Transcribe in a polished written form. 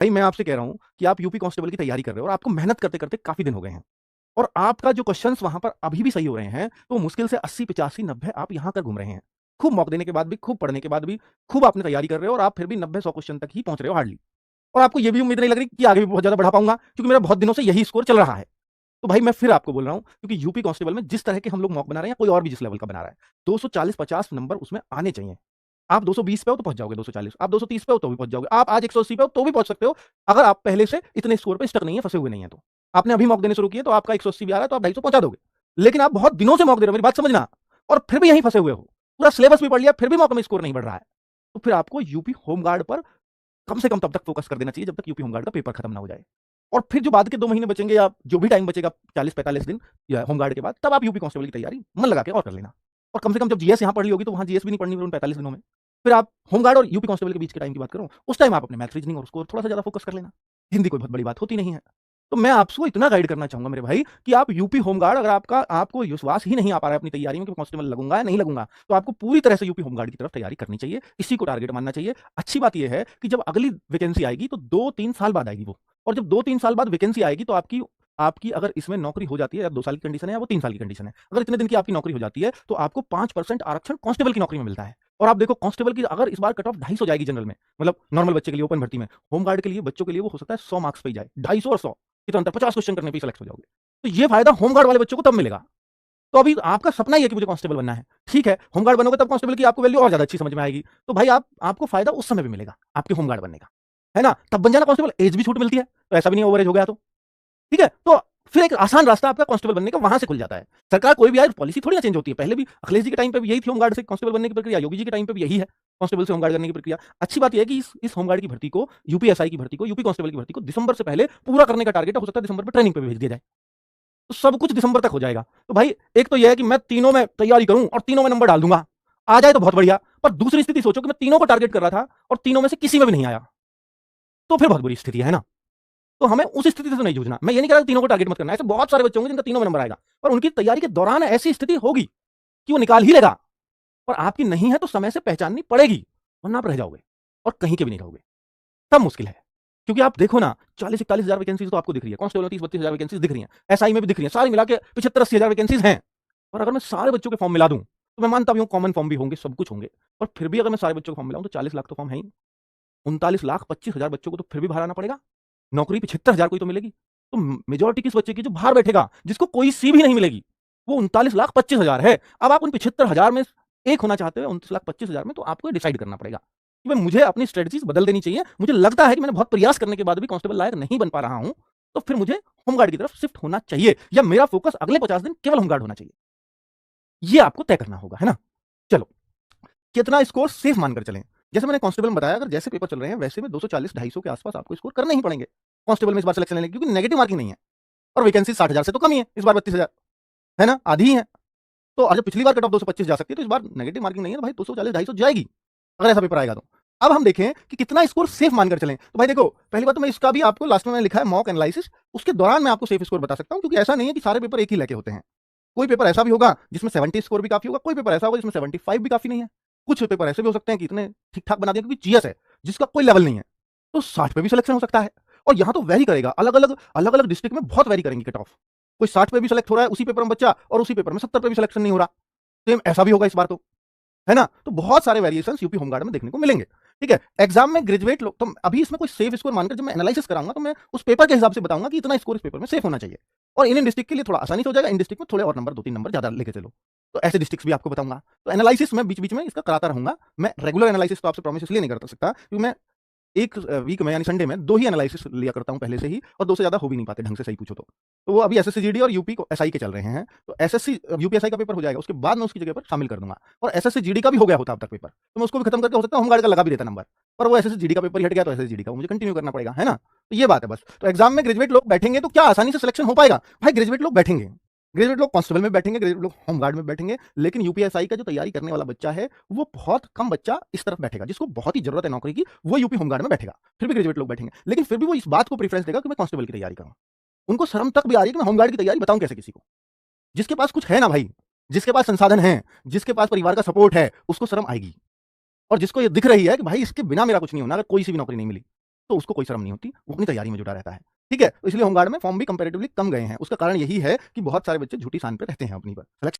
भाई मैं आपसे कह रहा हूं कि आप यूपी कांस्टेबल की तैयारी कर रहे हो और आपको मेहनत करते करते काफी दिन हो गए हैं और आपका जो क्वेश्चंस वहां पर अभी भी सही हो रहे हैं तो मुश्किल से 80 85 90 आप यहां कर घूम रहे हैं। खूब मौक देने के बाद भी, खूब पढ़ने के बाद भी, खूब आपने तैयारी कर रहे हो और आप फिर भी 90 100 क्वेश्चन तक ही पहुंच रहे हो हार्डली। और आपको ये भी उम्मीद नहीं लग रही कि आगे भी बहुत ज्यादा बढ़ा पाऊंगा क्योंकि मेरा बहुत दिनों से यही स्कोर चल रहा है। तो भाई मैं फिर आपको बोल रहा हूं क्योंकि यूपी कांस्टेबल में जिस तरह के हम लोग मॉक बना रहे हैं, कोई और भी जिस लेवल का बना रहा है, 240 50 नंबर उसमें आने चाहिए। आप 220 पे हो तो पहुंच जाओगे, 240 आप 230 पे हो तो भी पहुंच जाओगे, आप आज 180 पे हो तो भी पहुंच सकते हो। अगर आप पहले से इतने स्कोर पे स्टक नहीं है, फंसे हुए नहीं है, तो आपने अभी मॉक देने शुरू किए तो आपका 180 भी आ रहा है तो आप 250 पहुंचा दोगे। लेकिन आप बहुत दिनों से मॉक दे रहे हो, मेरी बात समझना, और फिर भी यहीं फंसे हुए हो, पूरा सिलेबस भी पढ़ लिया फिर भी मॉक में स्कोर नहीं बढ़ रहा है। तो फिर आपको यूपी होमगार्ड पर कम से कम तब तक फोकस कर देना चाहिए जब तक यूपी होमगार्ड का पेपर खत्म ना हो जाए। और फिर जो बाद के 2 महीने बचेंगे या जो भी टाइम बचेगा, 40 45 दिन या होमगार्ड के बाद, तब आप यूपी कांस्टेबल की तैयारी मन लगा के और कर लेना। और कम से कम जब जीएस यहाँ पढ़ ली होगी तो वहां जीएस भी नहीं पढ़नी उन 45 दिनों में। फिर आप होमगार्ड और यूपी कांस्टेबल के बीच के टाइम की बात करूं, उस टाइम आप अपने मैथ रीजनिंग और उसको थोड़ा सा ज्यादा फोकस कर लेना। हिंदी कोई बहुत बड़ी बात होती नहीं है। तो मैं आपको इतना गाइड करना चाहूंगा मेरे भाई कि आप यूपी होमगार्ड, अगर आपको विश्वास ही नहीं आ पा रहा है अपनी तैयारी में कि कांस्टेबल लगूंगा या नहीं लगूंगा, तो आपको पूरी तरह से यूपी होमगार्ड की तरफ तैयारी करनी चाहिए, इसी को टारगेट मानना चाहिए। अच्छी बात यह है कि जब अगली वैकेंसी आएगी तो 2 3 साल बाद आएगी वो, और जब 2 3 साल बाद वैकेंसी आएगी तो आपकी आपकी अगर इसमें नौकरी हो जाती है, या 2 साल की कंडीशन है या वो 3 साल की कंडीशन है, अगर इतने दिन की आपकी नौकरी हो जाती है तो आपको 5% आरक्षण कांस्टेबल की नौकरी में मिलता है। और आप देखो कांस्टेबल की अगर इस बार कट ऑफ 250 जाएगी जनरल में, मतलब नॉर्मल बच्चे के लिए ओपन भर्ती में, होमगार्ड के लिए बच्चों के लिए वो हो सकता है 100 मार्क्स पे ही जाए, 250 और 100 कितना अंतर, 50 क्वेश्चन करने पे सिलेक्ट हो जाओगे। तो ये फायदा होमगार्ड वाले बच्चों को तब मिलेगा। तो अभी आपका सपना ही है कि मुझे कांस्टेबल बनना है, ठीक है, होमगार्ड बनोगे तब कांस्टेबल की आपको वैल्यू और ज्यादा अच्छी समझ में आएगी। तो भाई आपको फायदा उस समय भी मिलेगा आपके होमगार्ड बनने का, है ना, तब बन जाना कांस्टेबल, एज भी छूट मिलती है तो ऐसा भी नहीं ओवर एज हो गया तो, ठीक है। तो फिर एक आसान रास्ता आपका कांस्टेबल बनने का वहां से खुल जाता है। सरकार कोई भी आए, पॉलिसी थोड़ी ना चेंज होती है, पहले भी अखिलेश जी के टाइम पे भी यही थी होमगार्ड से कांस्टेबल बनने की प्रक्रिया, योगी जी के टाइम पे भी यही है कांस्टेबल से होमगार्ड करने की प्रक्रिया। अच्छी बात यह है कि इस होमगार्ड की भर्ती को, यूपीएसआई की भर्ती को, यूपी कांस्टेबल की भर्ती को दिसंबर से पहले पूरा करने का टारगेट है। हो सकता है दिसंबर में ट्रेनिंग पे भी भेज दिया जाए, तो सब कुछ दिसंबर तक हो जाएगा। तो भाई एक तो यह है कि मैं तीनों में तैयारी करूं और तीनों में नंबर डाल दूंगा, आ जाए तो बहुत बढ़िया। पर दूसरी स्थिति सोचो कि मैं तीनों को टारगेट कर रहा था और तीनों में से किसी में भी नहीं आया, तो फिर बहुत बुरी स्थिति है ना। तो हमें उस स्थिति से नहीं जूझना। मैं ये नहीं कह रहा तीनों को टारगेट मत करना, ऐसे बहुत सारे बच्चे होंगे जिनका तीनों में नंबर आएगा, और उनकी तैयारी के दौरान ऐसी स्थिति होगी कि वो निकाल ही लेगा, और आपकी नहीं है तो समय से पहचाननी पड़ेगी, वरना आप रह जाओगे और कहीं के भी नहीं रहोगे, तब मुश्किल है। क्योंकि आप देखो ना, 40 41 हजार वैकेंसीज तो आपको दिख रही है, कांस्टेबल में 30 32 हजार वैकेंसीज दिख रही हैं, एसआई में भी दिख रही हैं, सारी मिला के 75 80 हजार वैकेंसीज हैं। और अगर मैं सारे बच्चों के फॉर्म मिला दूं तो मैं मानता भी हूं कॉमन फॉर्म भी होंगे, सब कुछ होंगे, पर फिर भी अगर मैं सारे बच्चों के फॉर्म मिलाऊं तो 40 लाख तो फॉर्म है ही, 39 लाख 25 हजार बच्चों को तो फिर भी बाहर आना पड़ेगा। नौकरी 75 हजार कोई तो मिलेगी, तो मेजोरिटी किस बच्चे की जो बाहर बैठेगा, जिसको कोई सी भी नहीं मिलेगी, वो 39 लाख 25 हजार है। अब आप उन 75 हजार में एक होना चाहते हो, 29 लाख 25 हजार में, तो आपको डिसाइड करना पड़ेगा कि भाई मुझे अपनी स्ट्रेटजीज बदल देनी चाहिए। मुझे लगता है कि मैंने बहुत प्रयास करने के बाद भी कांस्टेबल लायक नहीं बन पा रहा हूं, तो फिर मुझे होमगार्ड की तरफ शिफ्ट होना चाहिए, या मेरा फोकस अगले 50 दिन केवल होमगार्ड होना चाहिए। ये आपको तय करना होगा, है ना। चलो, कितना स्कोर सेफ मानकर चलें। जैसे मैंने कांस्टेबल में बताया, अगर जैसे पेपर चल रहे हैं वैसे में 240 250 के आसपास आपको स्कोर करने ही पड़ेंगे कांस्टेबल में इस बार सिलेक्शन लेने के, क्योंकि नेगेटिव मार्किंग नहीं है और वैकेंसी 60 हजार से तो कम ही है, इस बार 32 हजार, है ना, आधी ही है। तो जब पिछली बार कट ऑफ 225 जा सकती है, तो इस बार नेगेटिव मार्किंग नहीं है, तो भाई 240 250 जाएगी अगर ऐसा पेपर आएगा तो। अब हम देखें कि कितना स्कोर सेफ मानकर चलें। तो भाई देखो, पहली बात तो मैं इसका भी आपको लास्ट में मैंने लिखा है मॉक एनालिसिस, उसके दौरान मैं आपको सेफ स्कोर बता सकता हूं, क्योंकि ऐसा नहीं है कि सारे पेपर एक ही लेके होते हैं। कोई पेपर ऐसा भी होगा जिसमें 70 स्कोर भी काफी होगा, कोई पेपर ऐसा होगा जिसमें 75 भी काफी नहीं है, कुछ पेपर ऐसे भी हो सकते हैं कि इतने ठीक ठाक बना दिए क्योंकि जीएस है जिसका कोई लेवल नहीं है, तो 60 पे भी सिलेक्शन हो सकता है। और यहाँ तो वेरी करेगा, अलग अलग डिस्ट्रिक्ट में बहुत वेरी करेंगे कट ऑफ। कोई 60 पे भी सिलेक्ट हो रहा है उसी पेपर में बच्चा, और उसी पेपर में 70 पे भी सिलेक्शन नहीं हो रहा, सेम ऐसा भी होगा इस बार तो, है ना। तो बहुत सारे वेरिएशन यूपी होमगार्ड में देखने को मिलेंगे, ठीक है। एग्जाम में ग्रेजुएट लोग, तो अभी इसमें कोई सेफ स्कोर मानकर जब मैं एनालिसिस कराऊंगा तो मैं उस पेपर के हिसाब से बताऊंगा कि इतना स्कोर इस पेपर में सेफ होना चाहिए, और इन डिस्ट्रिक्ट के लिए थोड़ा आसानी से हो जाएगा, इन डिस्ट्रिक्ट में थोड़े और नंबर 2 3 नंबर ज्यादा लेके चलो, तो ऐसे डिस्ट्रिक्ट भी आपको बताऊंगा। तो एनालिसिस मैं बीच बीच में इसका कराता रहूंगा। मैं रेगुलर एनालिसिस तो आपसे प्रॉमिस इसलिए नहीं कर सकता क्योंकि मैं एक वीक में यानी संडे में 2 ही एनालिसिस लिया करता हूं पहले से ही, और 2 से ज्यादा हो भी नहीं पाते ढंग से, सही पूछो तो वो अभी एसएससी जीडी और यूपी को एसआई के चल रहे हैं। तो एसएससी यूपीएसआई का पेपर हो जाएगा, उसके बाद मैं उसकी जगह पर शामिल कर दूंगा, और एसएससी जीडी का भी हो गया होता अब तक पेपर, तो मैं उसको भी खत्म करके हो सकता है होमगार्ड का लगा भी देता नंबर, पर वो एसएससी जीडी का पेपर हट गया तो एसएससी जीडी का मुझे कंटिन्यू करना पड़ेगा, है ना। तो ये बात है बस। तो एग्जाम में ग्रेजुएट लोग बैठेंगे तो क्या आसानी से सिलेक्शन हो पाएगा? भाई ग्रेजुएट लोग बैठेंगे, ग्रेजुएट लोग कांस्टेबल में बैठेंगे, ग्रेजुएट लोग होमगार्ड में बैठेंगे, लेकिन यूपीएसआई का जो तैयारी करने वाला बच्चा है वो बहुत कम बच्चा इस तरफ बैठेगा, जिसको बहुत ही जरूरत है नौकरी की, वो यूपी होमगार्ड में बैठेगा। फिर भी ग्रेजुएट लोग बैठेंगे, लेकिन फिर भी वो इस बात को प्रेफरेंस देगा कि मैं कांस्टेबल की तैयारी करूं। उनको शर्म तक भी आ रही है कि मैं होमगार्ड की तैयारी बताऊं कैसे किसी को, जिसके पास कुछ है ना भाई, जिसके पास संसाधन है, जिसके पास परिवार का सपोर्ट है, उसको शर्म आएगी। और जिसको ये दिख रही है कि भाई इसके बिना मेरा कुछ नहीं होना अगर कोई सी भी नौकरी नहीं मिली, तो उसको कोई शर्म नहीं होती, वो अपनी तैयारी में जुटा रहता है। ठीक है? तो इसलिए होमगार्ड में फॉर्म भी कंपैरेटिवली कम गए हैं। उसका कारण यही है कि बहुत सारे बच्चे झूठी शान पे रहते हैं अपनी पर।